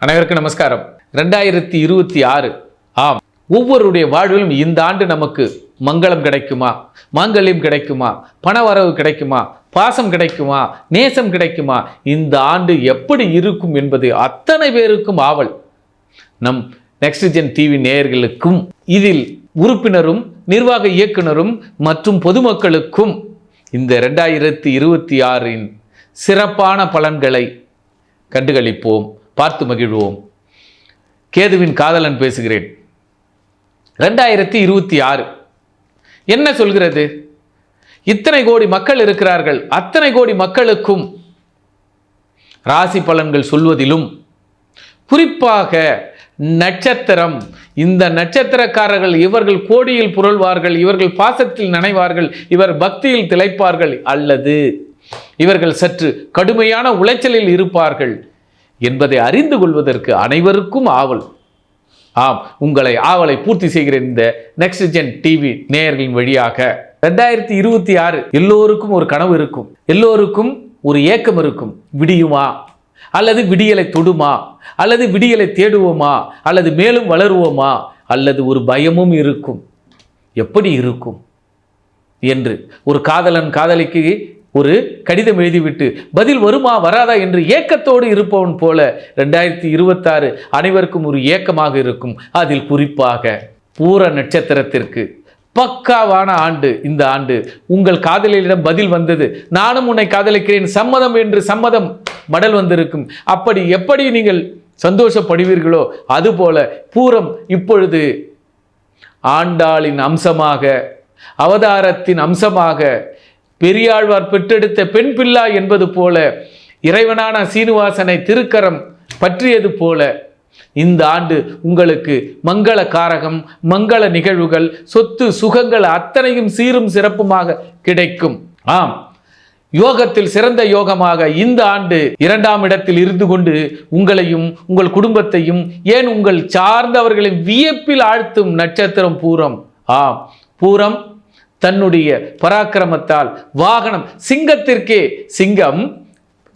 அனைவருக்கும் நமஸ்காரம். 2026 ஆம், ஒவ்வொருடைய வாழ்விலும் இந்த ஆண்டு நமக்கு மங்களம் கிடைக்குமா, மாங்கல்யம் கிடைக்குமா, பணவரவு கிடைக்குமா, பாசம் கிடைக்குமா, நேசம் கிடைக்குமா, இந்த ஆண்டு எப்படி இருக்கும் என்பது அத்தனை பேருக்கும் ஆவல். நம் நெக்ஸ்ட் ஜென் டிவி நேயர்களுக்கும் இதில் உறுப்பினரும் நிர்வாக இயக்குனரும் மற்றும் பொதுமக்களுக்கும் இந்த 2026 சிறப்பான பலன்களை கண்டுகளிப்போம், பார்த்து மகிழ்வோம். கேதுவின் காதலன் பேசுகிறேன். 2026 என்ன சொல்கிறது? இத்தனை கோடி மக்கள் இருக்கிறார்கள். அத்தனை கோடி மக்களுக்கும் ராசி பலன்கள் சொல்வதிலும் குறிப்பாக நட்சத்திரம், இந்த நட்சத்திரக்காரர்கள் இவர்கள் கோடியில் புரள்வார்கள், இவர்கள் பாசத்தில் நனைவார்கள், இவர் பக்தியில் திளைப்பார்கள், அல்லது இவர்கள் சற்று கடுமையான உளைச்சலில் இருப்பார்கள் என்பதை அறிந்து கொள்வதற்கு அனைவருக்கும் ஆவல். ஆம், உங்களை ஆவலை பூர்த்தி செய்கிற இந்த நெக்ஸ்ட் ஜென் டிவி நேயர்களின் வழியாக 2026 எல்லோருக்கும் ஒரு கனவு இருக்கும், எல்லோருக்கும் ஒரு ஏக்கம் இருக்கும். விடியுமா, அல்லது விடியலை தொடுமா, அல்லது விடியலை தேடுவோமா, அல்லது மேலும் வளருவோமா, அல்லது ஒரு பயமும் இருக்கும். எப்படி இருக்கும் என்று ஒரு காதலன் காதலிக்கு ஒரு கடிதம் எழுதிவிட்டு பதில் வருமா வராதா என்று ஏக்கத்தோடு இருப்பவன் போல 2026 அனைவருக்கும் ஒரு ஏக்கமாக இருக்கும். அதில் குறிப்பாக பூர நட்சத்திரத்திற்கு பக்காவான ஆண்டு இந்த ஆண்டு. உங்கள் காதலியிடம் பதில் வந்தது, நானும் உன்னை காதலிக்கிறேன், சம்மதம் என்று சம்மதம் மடல் வந்திருக்கும். அப்படி எப்படி நீங்கள் சந்தோஷப்படுவீர்களோ அதுபோல பூரம் இப்பொழுது ஆண்டாளின் அம்சமாக, அவதாரத்தின் அம்சமாக, பெரியாழ்வார் பெற்றெடுத்த பெண் பிள்ளா என்பது போல, இறைவனான சீனிவாசனை திருக்கரம் பற்றியது போல இந்த ஆண்டு உங்களுக்கு மங்கள காரகம், மங்கள நிகழ்வுகள், சொத்து சுகங்கள் அத்தனையும் சீரும் சிறப்புமாக கிடைக்கும். ஆம், யோகத்தில் சிறந்த யோகமாக இந்த ஆண்டு 2ஆம் இடத்தில் இருந்து கொண்டு உங்களையும் உங்கள் குடும்பத்தையும் ஏன் உங்கள் சார்ந்தவர்களின் வியப்பில் ஆழ்த்தும் நட்சத்திரம் பூரம். ஆம், பூரம் தன்னுடைய பராக்கிரமத்தால் வாகனம், சிங்கத்திற்கே, சிங்கம்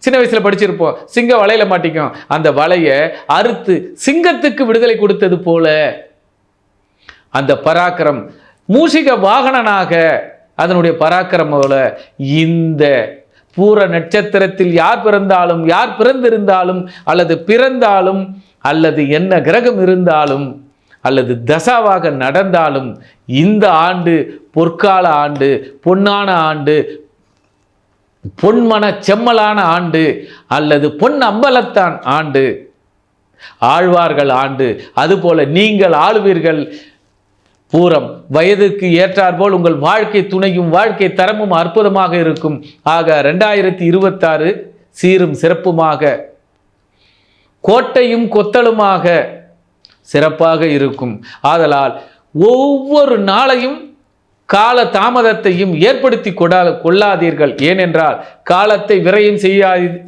சின்ன வயசுல படிச்சிருப்போம், சிங்கம் வலையில மாட்டிக்கும், அந்த வலையை அறுத்து சிங்கத்துக்கு விடுதலை கொடுத்தது போல அந்த பராக்கிரம் மூஷிக வாகனனாக அதனுடைய பராக்கிரம் போல இந்த பூர நட்சத்திரத்தில் யார் பிறந்தாலும், யார் பிறந்திருந்தாலும், அல்லது பிறந்தாலும், அல்லது என்ன கிரகம் இருந்தாலும், அல்லது தசாவாக நடந்தாலும் இந்த ஆண்டு பொற்கால ஆண்டு, பொன்னான ஆண்டு, பொன்மன செம்மலான ஆண்டு, அல்லது பொன் அம்பலத்தான் ஆண்டு, ஆழ்வார்கள் ஆண்டு. அதுபோல நீங்கள் ஆளுவீர்கள். பூரம் வயதுக்கு ஏற்றாற்போல் உங்கள் வாழ்க்கை துணையும் வாழ்க்கை தரமும் அற்புதமாக இருக்கும். ஆக 2026 சீரும் சிறப்புமாக, கோட்டையும் கொத்தலுமாக சிறப்பாக இருக்கும். ஆதலால் ஒவ்வொரு நாளையும் கால தாமதத்தையும் ஏற்படுத்தி கொள்ளாதீர்கள். ஏனென்றால் காலத்தை விரயம்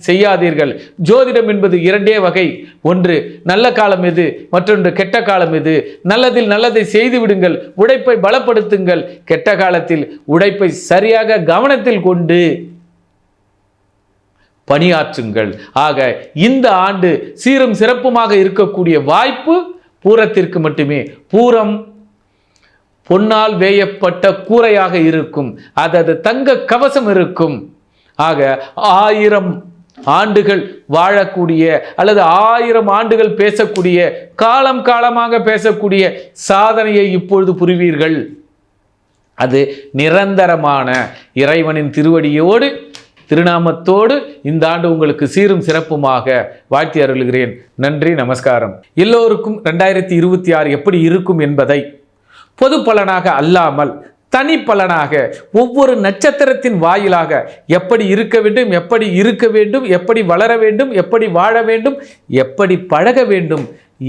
செய்யாதீர்கள். ஜோதிடம் என்பது 2 வகை. ஒன்று நல்ல காலம் எது, மற்றொன்று கெட்ட காலம் எது. நல்லதில் நல்லதை செய்து விடுங்கள், உழைப்பை பலப்படுத்துங்கள். கெட்ட காலத்தில் உழைப்பை சரியாக கவனத்தில் கொண்டு பணியாற்றுங்கள். ஆக இந்த ஆண்டு சீரும் சிறப்புமாக இருக்கக்கூடிய வாய்ப்பு பூரத்திற்கு மட்டுமே. பூரம் பொன்னால் வேயப்பட்ட கூரையாக இருக்கும், அது தங்க கவசம் இருக்கும். ஆக 1000 ஆண்டுகள் வாழக்கூடிய, அல்லது 1000 ஆண்டுகள் பேசக்கூடிய, காலம் காலமாக பேசக்கூடிய சாதனையை இப்பொழுது புரிவீர்கள். அது நிரந்தரமான இறைவனின் திருவடியோடு திருநாமத்தோடு இந்த ஆண்டு உங்களுக்கு சீரும் சிறப்புமாக வாழ்த்தி அருளுகிறேன். நன்றி, நமஸ்காரம். எல்லோருக்கும் 2026 எப்படி இருக்கும் என்பதை பொது பலனாக அல்லாமல் தனி பலனாக ஒவ்வொரு நட்சத்திரத்தின் வாயிலாக எப்படி இருக்க வேண்டும், எப்படி இருக்க வேண்டும், எப்படி வளர வேண்டும், எப்படி வாழ வேண்டும், எப்படி பழக வேண்டும்,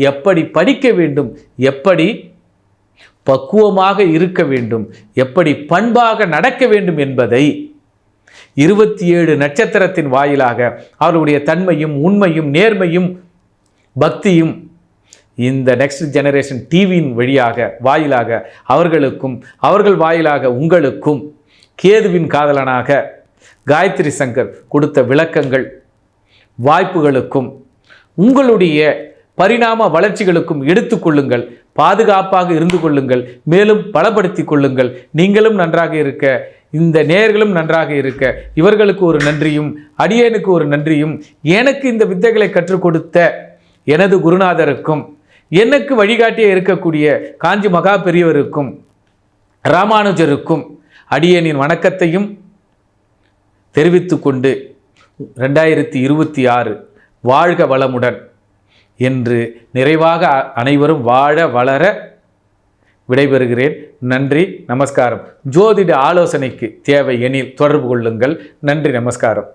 எப்படி படிக்க வேண்டும், எப்படி பக்குவமாக இருக்க வேண்டும், எப்படி பண்பாக நடக்க வேண்டும் என்பதை 27 நட்சத்திரத்தின் வாயிலாக அவருடைய தன்மையும் உண்மையும் நேர்மையும் பக்தியும் இந்த நெக்ஸ்ட் ஜெனரேஷன் டிவியின் வழியாக வாயிலாக அவர்களுக்கும், அவர்கள் வாயிலாக உங்களுக்கும் கேதுவின் காதலனாக காயத்ரி சங்கர் கொடுத்த விளக்கங்கள் வாய்ப்புகளுக்கும் உங்களுடைய பரிணாம வளர்ச்சிகளுக்கும் எடுத்துக்கொள்ளுங்கள். பாதுகாப்பாக இருந்து கொள்ளுங்கள். மேலும் பலப்படுத்தி கொள்ளுங்கள். நீங்களும் நன்றாக இருக்க, இந்த நேயர்களும் நன்றாக இருக்க, இவர்களுக்கு ஒரு நன்றியும் அடியேனுக்கு ஒரு நன்றியும், எனக்கு இந்த வித்தைகளை கற்றுக் கொடுத்த எனது குருநாதருக்கும், எனக்கு வழிகாட்டியே இருக்கக்கூடிய காஞ்சி மகா பெரியவருக்கும், ராமானுஜருக்கும் அடியேனின் வணக்கத்தையும் தெரிவித்துக் கொண்டு 2026 வாழ்க வளமுடன் என்று நிறைவாக அனைவரும் வாழ வளர விடைபெறுகிறேன். நன்றி, நமஸ்காரம். ஜோதிட ஆலோசனைக்கு தேவை எனில் தொடர்பு கொள்ளுங்கள். நன்றி, நமஸ்காரம்.